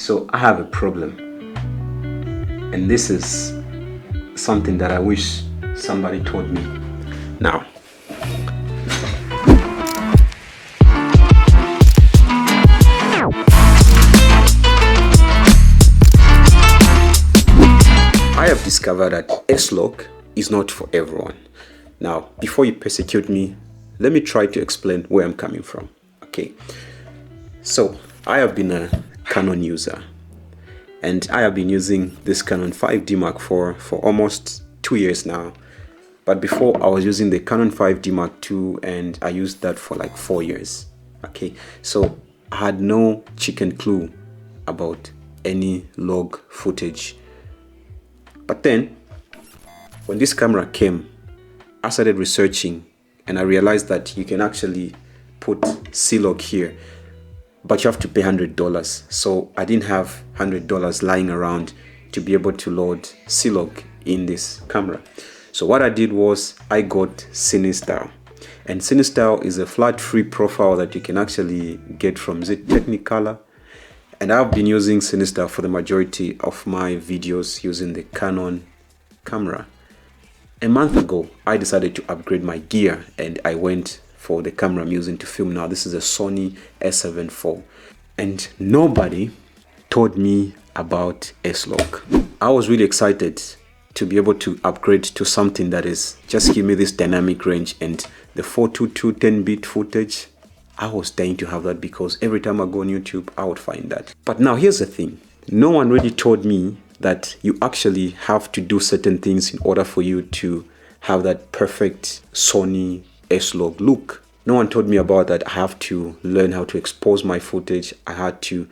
So I have a problem, and this is something that I wish somebody told me. Now, I have discovered that S-Log is not for everyone. Now, before you persecute me, let me try to explain where I'm coming from. Okay, so I have been a Canon user, and I have been using this Canon 5D Mark IV for almost 2 years now. But before, I was using the Canon 5D Mark II, and I used that for like 4 years. Okay, so I had no chicken clue about any log footage. But then, when this camera came, I started researching, and I realized that you can actually put C-Log here, but you have to pay $100. So I didn't have $100 lying around to be able to load C-Log in this camera. So what I did was I got Cinestyle, and Cinestyle is a flat free profile that you can actually get from Technicolor. And I've been using Cinestyle for the majority of my videos using the Canon camera. A month ago, I decided to upgrade my gear, and I went for the camera I'm using to film now. This is a Sony A7IV, and nobody told me about S-Log. I was really excited to be able to upgrade to something that is just give me this dynamic range and the 422 10-bit footage. I was dying to have that because every time I go on YouTube, I would find that. But now here's the thing. No one really told me that you actually have to do certain things in order for you to have that perfect Sony S-Log look. No one told me about that. I have to learn how to expose my footage. I had to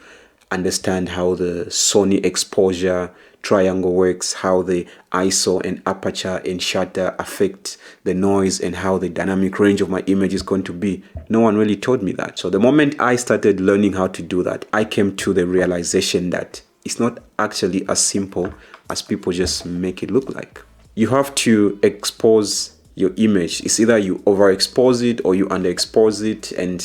understand how the Sony exposure triangle works, how the ISO and aperture and shutter affect the noise, and how the dynamic range of my image is going to be. No one really told me that. So the moment I started learning how to do that, I came to the realization that it's not actually as simple as people just make it look like. You have to expose your image. It's either you overexpose it or you underexpose it, and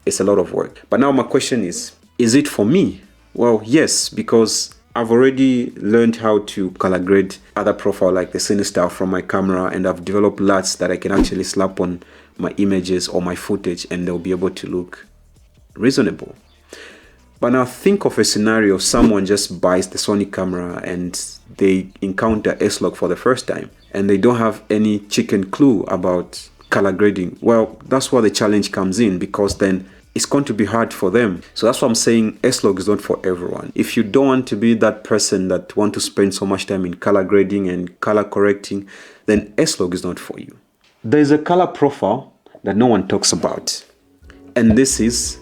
it's a lot of work. But now my question is it for me? Well, yes, because I've already learned how to color grade other profile like the Cinestyle from my camera, and I've developed Luts that I can actually slap on my images or my footage, and they'll be able to look reasonable. But now think of a scenario: someone just buys the Sony camera and they encounter S-Log for the first time, and they don't have any chicken clue about color grading. Well, that's where the challenge comes in, because then it's going to be hard for them. So that's why I'm saying S-Log is not for everyone. If you don't want to be that person that want to spend so much time in color grading and color correcting, then S-Log is not for you. There's a color profile that no one talks about, and this is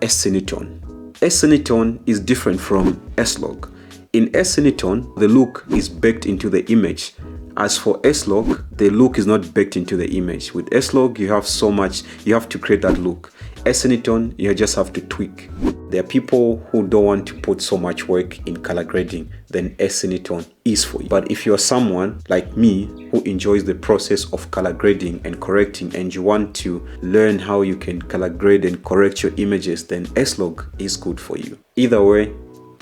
S-Cinetone. S-Cinetone is different from S-Log. In S-Cinetone, the look is baked into the image. As for S-Log, the look is not baked into the image. With S-Log, you have so much, you have to create that look. S-Cinetone, you just have to tweak. There are people who don't want to put so much work in color grading, then S-Cinetone is for you. But if you're someone like me who enjoys the process of color grading and correcting, and you want to learn how you can color grade and correct your images, then S-Log is good for you. Either way,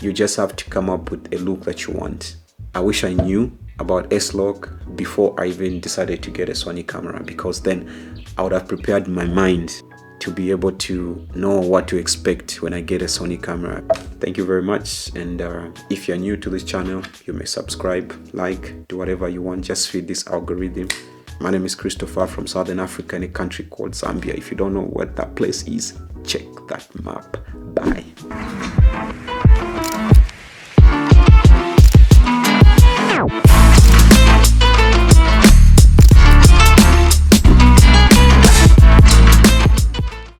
you just have to come up with a look that you want. I wish I knew about S-Log before I even decided to get a Sony camera, because then I would have prepared my mind to be able to know what to expect when I get a Sony camera. Thank you very much, and if you're new to this channel, you may subscribe, like, do whatever you want, just feed this algorithm. My name is Christopher from Southern Africa, in a country called Zambia. If you don't know what that place is, check that map. Bye.